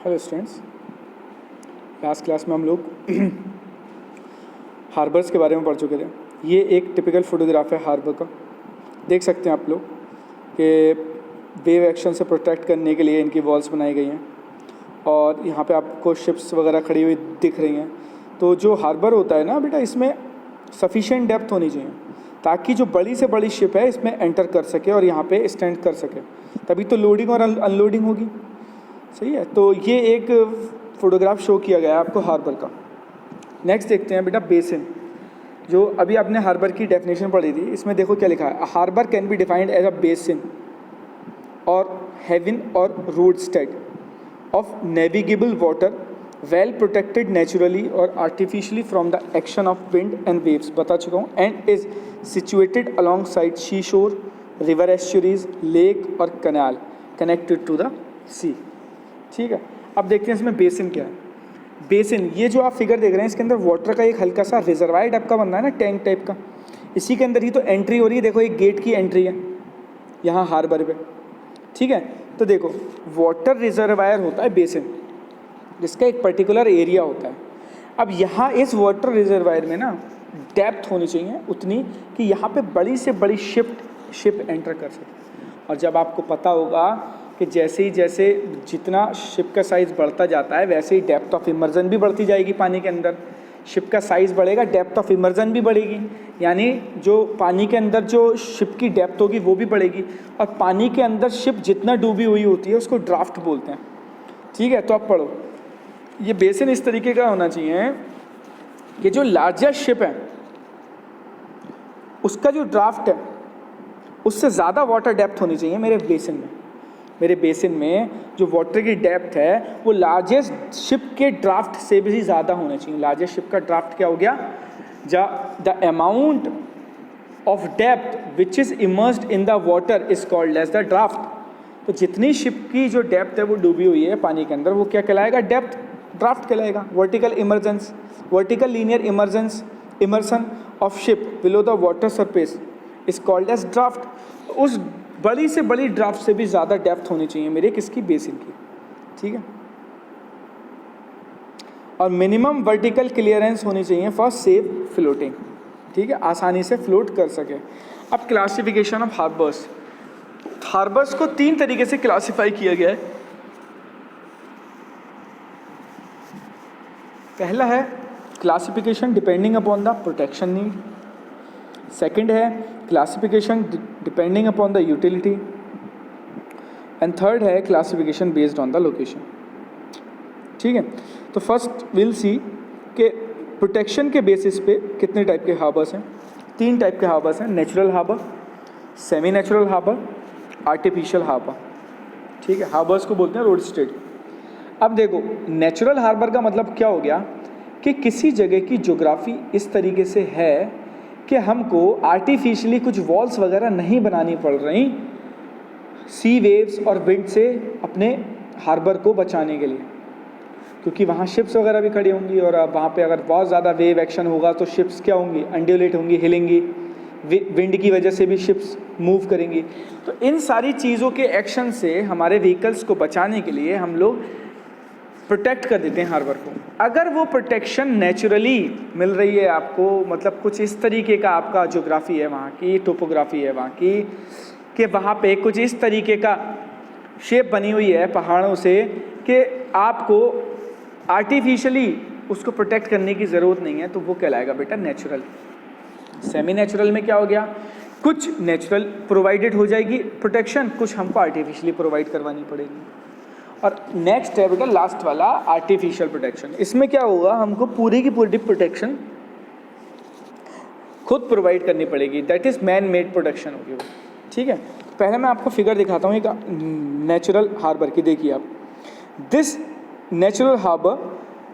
Hello students, last class में हम लोग हार्बर्स के बारे में पढ़ चुके थे। ये एक टिपिकल फोटोग्राफ है हार्बर का। देख सकते हैं आप लोग कि वेव एक्शन से प्रोटेक्ट करने के लिए इनकी वॉल्स बनाई गई हैं और यहाँ पे आपको शिप्स वगैरह खड़ी हुई दिख रही हैं। तो जो हार्बर होता है ना बेटा, इसमें सफिशिएंट डेप्थ होनी चाहिए ताकि जो बड़ी से बड़ी शिप है इसमें एंटर कर सके और यहाँ पे स्टैंड कर सके, तभी तो लोडिंग और अनलोडिंग होगी। सही है। तो ये एक फोटोग्राफ शो किया गया है आपको हार्बर का। नेक्स्ट देखते हैं बेटा बेसिन। जो अभी आपने हार्बर की डेफिनेशन पढ़ी थी, इसमें देखो क्या लिखा है। Harbour can be defined as a basin और हेवन और roadstead of navigable water well protected naturally और artificially from the action of wind and waves, बता चुका हूँ। And is situated alongside she shore, river estuaries, lake और canal connected to the sea. ठीक है। अब देखते हैं इसमें बेसिन क्या है। बेसिन, ये जो आप फिगर देख रहे हैं इसके अंदर वाटर का एक हल्का सा रिजर्वायर टाइप का बन रहा है ना, टैंक टाइप का। इसी के अंदर ही तो एंट्री हो रही है। देखो एक गेट की एंट्री है यहाँ हार्बर पे। ठीक है। तो देखो वाटर रिजर्वायर होता है बेसिन, जिसका एक पर्टिकुलर एरिया होता है। अब यहाँ इस वाटर रिजर्वायर में ना डेप्थ होनी चाहिए उतनी कि यहाँ पे बड़ी से बड़ी शिप एंटर कर सके। और जब आपको पता होगा कि जैसे जितना शिप का साइज़ बढ़ता जाता है वैसे ही डेप्थ ऑफ इमर्जन भी बढ़ती जाएगी पानी के अंदर। शिप का साइज़ बढ़ेगा, डेप्थ ऑफ इमर्जन भी बढ़ेगी, यानी जो पानी के अंदर जो शिप की डेप्थ होगी वो भी बढ़ेगी। और पानी के अंदर शिप जितना डूबी हुई होती है उसको ड्राफ्ट बोलते हैं। ठीक है। तो आप पढ़ो, ये बेसिन इस तरीके का होना चाहिए कि जो लार्जेस्ट शिप है उसका जो ड्राफ्ट है उससे ज़्यादा वाटर डेप्थ होनी चाहिए मेरे बेसिन में जो वाटर की डेप्थ है वो लार्जेस्ट शिप के ड्राफ्ट से भी ज़्यादा होना चाहिए। लार्जेस्ट शिप का ड्राफ्ट क्या हो गया? The amount of depth which is immersed in the water is called as the draft. तो जितनी शिप की जो डेप्थ है वो डूबी हुई है पानी के अंदर, वो क्या कहलाएगा? डेप्थ, ड्राफ्ट कहलाएगा। Vertical linear immersion of ship below the water surface is called as draft. उस बड़ी से बड़ी ड्राफ्ट से भी ज़्यादा डेप्थ होनी चाहिए मेरे किसकी? बेसिन की। ठीक है। और मिनिमम वर्टिकल क्लियरेंस होनी चाहिए फॉर सेफ फ्लोटिंग। ठीक है, आसानी से फ्लोट कर सके। अब क्लासिफिकेशन ऑफ हार्बर्स को 3 तरीके से क्लासिफाई किया गया है। पहला है classification depending upon the protection need. Second है classification depending upon the utility. And third है classification based on the location. ठीक है। तो फर्स्ट विल सी के प्रोटेक्शन के बेसिस पे कितने टाइप के हार्बर्स हैं। 3 टाइप के हार्बर्स हैं, natural harbour, semi natural harbour, artificial harbour. ठीक है। हार्बर्स को बोलते हैं रोडस्टेड। अब देखो नेचुरल हार्बर का मतलब क्या हो गया कि किसी जगह की ज्योग्राफी इस तरीके से है कि हमको आर्टिफिशियली कुछ वॉल्स वगैरह नहीं बनानी पड़ रही सी वेव्स और विंड से अपने हार्बर को बचाने के लिए, क्योंकि वहाँ शिप्स वगैरह भी खड़ी होंगी और वहाँ पे अगर बहुत ज़्यादा वेव एक्शन होगा तो शिप्स क्या होंगी? अंड्यूलेट होंगी, हिलेंगी। विंड की वजह से भी शिप्स मूव करेंगी। तो इन सारी चीज़ों के एक्शन से हमारे व्हीकल्स को बचाने के लिए हम लोग प्रोटेक्ट कर देते हैं हार्बर को। अगर वो प्रोटेक्शन नेचुरली मिल रही है आपको, मतलब कुछ इस तरीके का आपका ज्योग्राफी है, वहाँ की टोपोग्राफी है वहाँ की, कि वहाँ पे कुछ इस तरीके का शेप बनी हुई है पहाड़ों से कि आपको आर्टिफिशियली उसको प्रोटेक्ट करने की ज़रूरत नहीं है, तो वो कहलाएगा बेटा नेचुरल। सेमी नेचुरल में क्या हो गया? कुछ नेचुरल प्रोवाइडेड हो जाएगी प्रोटेक्शन, कुछ हमको आर्टिफिशियली प्रोवाइड करवानी पड़ेगी। और नेक्स्ट है बेटा लास्ट वाला आर्टिफिशियल प्रोटेक्शन। इसमें क्या होगा? हमको पूरी की पूरी प्रोटेक्शन खुद प्रोवाइड करनी पड़ेगी, that is man made protection होगी वो। ठीक है। पहले मैं आपको फिगर दिखाता हूँ एक नेचुरल हार्बर की। देखिए आप,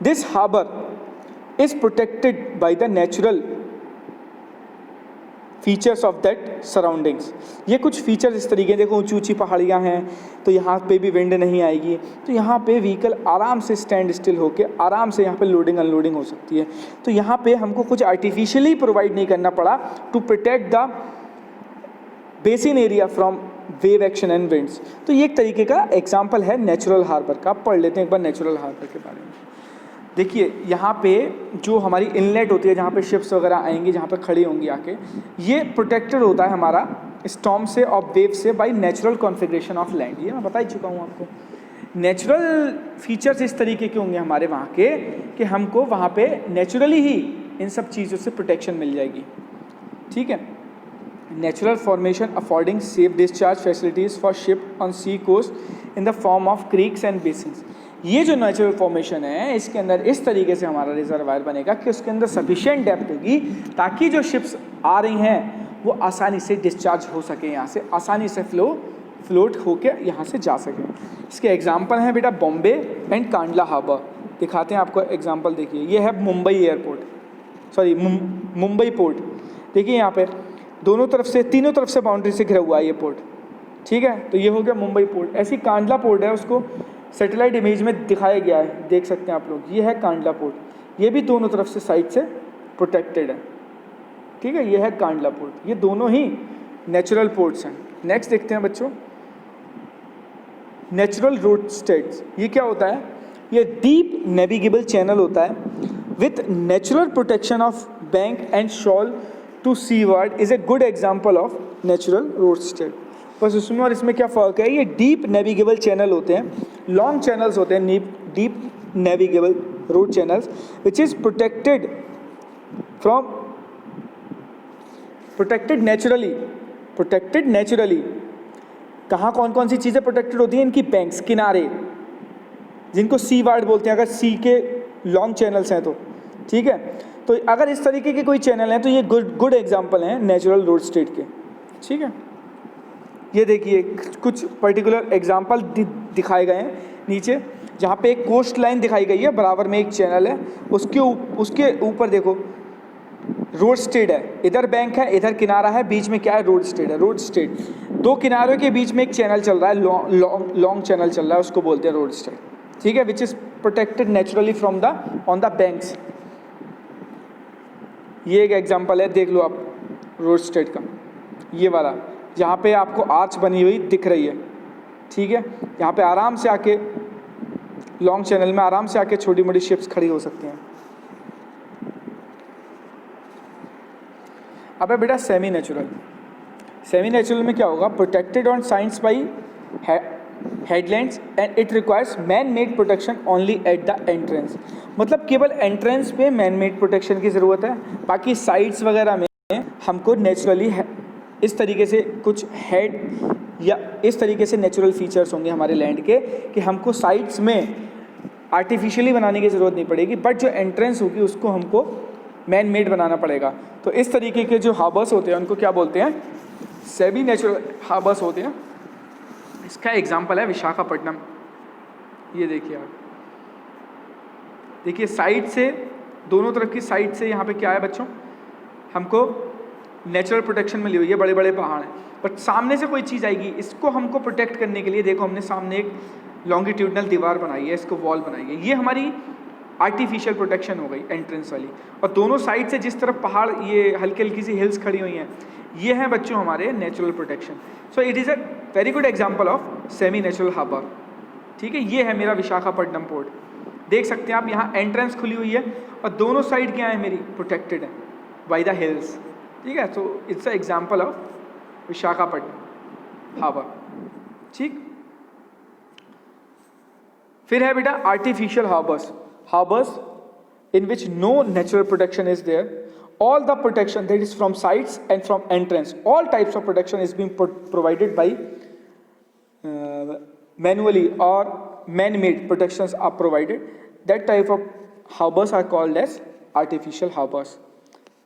this harbour is protected by the natural features of that surroundings. ये कुछ फीचर्स इस तरीके, देखो ऊंची ऊंची पहाड़ियाँ हैं तो यहाँ पे भी विंड नहीं आएगी, तो यहाँ पे व्हीकल आराम से स्टैंड स्टिल होके आराम से यहाँ पे लोडिंग अनलोडिंग हो सकती है। तो यहाँ पे हमको कुछ आर्टिफिशियली प्रोवाइड नहीं करना पड़ा to protect the basin area from wave action and winds. तो ये एक तरीके का एग्जाम्पल है नेचुरल हार्बर का। आप पढ़ लेते हैं एक बार नेचुरल हार्बर के बारे में। देखिए यहाँ पे जो हमारी इनलेट होती है, जहाँ पे शिप्स वगैरह आएंगी, जहाँ पे खड़ी होंगी आके, ये प्रोटेक्टेड होता है हमारा स्टॉर्म से और वेव से by natural configuration of land. ये मैं बता ही चुका हूँ आपको। नेचुरल फीचर्स इस तरीके के होंगे हमारे वहाँ के कि हमको वहाँ पे नेचुरली ही इन सब चीज़ों से प्रोटेक्शन मिल जाएगी। ठीक है। Natural formation affording safe discharge facilities for ship on sea coast in the form of creeks and basins. ये जो नेचुरल फॉर्मेशन है, इसके अंदर इस तरीके से हमारा रिजर्वायर बनेगा कि उसके अंदर सफिशिएंट डेप्थ होगी ताकि जो शिप्स आ रही हैं वो आसानी से डिस्चार्ज हो सके, यहाँ से आसानी से फ्लोट होके यहाँ से जा सके। इसके एग्जांपल हैं बेटा बॉम्बे एंड कांडला हार्बर। दिखाते हैं आपको एग्जांपल। देखिए ये है Mumbai airport, sorry Mumbai port. देखिए यहाँ पे दोनों तरफ से, तीनों तरफ से बाउंड्री से घिरा हुआ है ये पोर्ट। ठीक है, तो ये हो गया मुंबई पोर्ट। ऐसी कांडला पोर्ट है, उसको सैटेलाइट इमेज में दिखाया गया है, देख सकते हैं आप लोग। ये है कांडला पोर्ट, ये भी दोनों तरफ से साइड से प्रोटेक्टेड है। ठीक है, ये है कांडला पोर्ट। ये दोनों ही नेचुरल पोर्ट्स हैं। नेक्स्ट देखते हैं बच्चों, नेचुरल रोडस्टेड्स। ये क्या होता है? ये डीप नेविगेबल चैनल होता है with natural protection of bank and shoal to seaward is a good example of natural roadstead. बस उसमें और इसमें क्या फ़र्क है? ये डीप नेविगेबल चैनल होते हैं, लॉन्ग चैनल्स होते हैं, deep navigable road channels which is protected naturally. कहाँ कौन कौन सी चीज़ें प्रोटेक्टेड होती हैं? इनकी बैंक्स, किनारे, जिनको सी वार्ड बोलते हैं अगर सी के लॉन्ग चैनल्स हैं तो। ठीक है, तो अगर इस तरीके के कोई चैनल हैं तो ये गुड एग्जाम्पल हैं नेचुरल रोडस्टेड के। ठीक है, ये देखिए कुछ पर्टिकुलर एग्जाम्पल दिखाए गए हैं नीचे, जहाँ पे एक कोस्ट लाइन दिखाई गई है, बराबर में एक चैनल है, उसके ऊपर देखो रोडस्टेड है, इधर बैंक है, इधर किनारा है, बीच में क्या है? रोडस्टेड है। रोडस्टेड, दो किनारों के बीच में एक चैनल चल रहा है, लॉन्ग चैनल चल रहा है, उसको बोलते हैं रोडस्टेड। ठीक है, which is protected naturally from on the banks. ये एक एग्जाम्पल है, देख लो आप रोडस्टेड का, ये वाला, जहाँ पे आपको आर्च बनी हुई दिख रही है। ठीक है, यहाँ पे आराम से आके लॉन्ग चैनल में आराम से आके छोटी मोटी शिप्स खड़ी हो सकती हैं। अब है बेटा सेमी नेचुरल में क्या होगा? Protected on sides by headlands and it requires man made protection only at the entrance. मतलब केवल एंट्रेंस पे मैन मेड प्रोटेक्शन की ज़रूरत है, बाकी साइड्स वगैरह में हमको नेचुरली इस तरीके से कुछ हेड या इस तरीके से नेचुरल फीचर्स होंगे हमारे लैंड के कि हमको साइड्स में आर्टिफिशियली बनाने की ज़रूरत नहीं पड़ेगी, बट जो एंट्रेंस होगी उसको हमको मैन मेड बनाना पड़ेगा। तो इस तरीके के जो हार्बर्स होते हैं उनको क्या बोलते हैं? सेमी नेचुरल हार्बर्स होते हैं। इसका एग्जांपल है विशाखापट्टनम। ये देखिए आप, देखिए साइड से, दोनों तरफ की साइड से यहाँ पे क्या है बच्चों? हमको नेचुरल प्रोटेक्शन मिली हुई है, बड़े बड़े पहाड़ हैं, बट सामने से कोई चीज़ आएगी, इसको हमको प्रोटेक्ट करने के लिए देखो हमने सामने एक लॉन्गिट्यूडनल दीवार बनाई है, इसको वॉल बनाई है। ये हमारी आर्टिफिशियल प्रोटेक्शन हो गई एंट्रेंस वाली। और दोनों साइड से जिस तरफ पहाड़, ये हल्की हल्की सी हिल्स खड़ी हुई हैं, ये हैं बच्चों हमारे natural protection. So it is a very good example of semi natural harbour. ठीक है, ये है मेरा विशाखापट्टनम पोर्ट। देख सकते हैं आप, यहाँ एंट्रेंस खुली हुई है और दोनों साइड क्या है मेरी? प्रोटेक्टेड है बाय द हिल्स। ठीक है, so it's a example of Visakhapatnam harbour. ठीक, फिर है बेटा artificial harbours in which no natural protection is there. All the protection that is from sides and from entrance, all types of protection is being provided by manually or man-made protections are provided. That type of harbors are called as artificial harbors.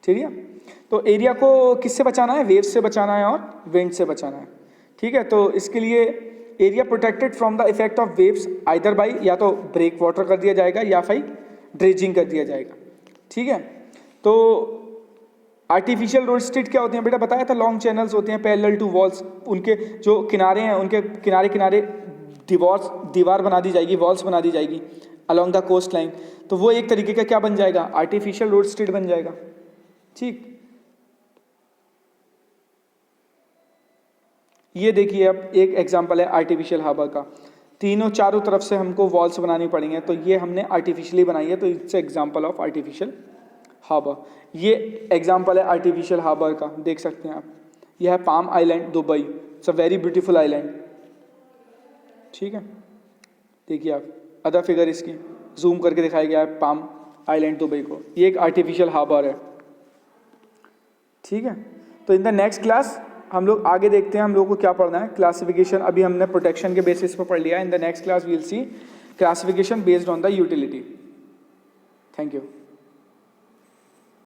ठीक है, तो area को किससे बचाना है? Wave से बचाना है और विंड से बचाना है। ठीक है, तो इसके लिए area protected from the effect of waves either by, या तो ब्रेक वाटर कर दिया जाएगा या फिर ड्रेजिंग कर दिया जाएगा। ठीक है, तो आर्टिफिशियल रोडस्टेड क्या होते हैं बेटा? बताया था, लॉन्ग चैनल्स होते हैं पैरेलल टू वॉल्स, उनके जो किनारे हैं उनके किनारे किनारे दीवार बना दी जाएगी, वॉल्स बना दी जाएगी अलॉन्ग द कोस्ट लाइन। तो वो एक तरीके का क्या बन जाएगा? आर्टिफिशियल रोडस्टेड बन जाएगा। ठीक, ये देखिए अब एक एग्जांपल है आर्टिफिशियल हार्बर का। तीनों चारों तरफ से हमको वॉल्स बनानी पड़ेंगे, तो ये हमने आर्टिफिशियली बनाई है, तो it's example of artificial harbour. ये एग्जांपल है आर्टिफिशियल हार्बर का, देख सकते हैं आप। यह है Palm Island Dubai, it's a very beautiful island. ठीक है, देखिए आप अदर फिगर इसकी जूम करके दिखाया गया है पाम आइलैंड दुबई को। ये एक आर्टिफिशियल हार्बर है। ठीक है, तो इन द नेक्स्ट क्लास हम लोग आगे देखते हैं हम लोगों को क्या पढ़ना है। क्लासिफिकेशन अभी हमने प्रोटेक्शन के बेसिस पर पढ़ लिया है। In the next class we will see classification based on the utility. Thank you.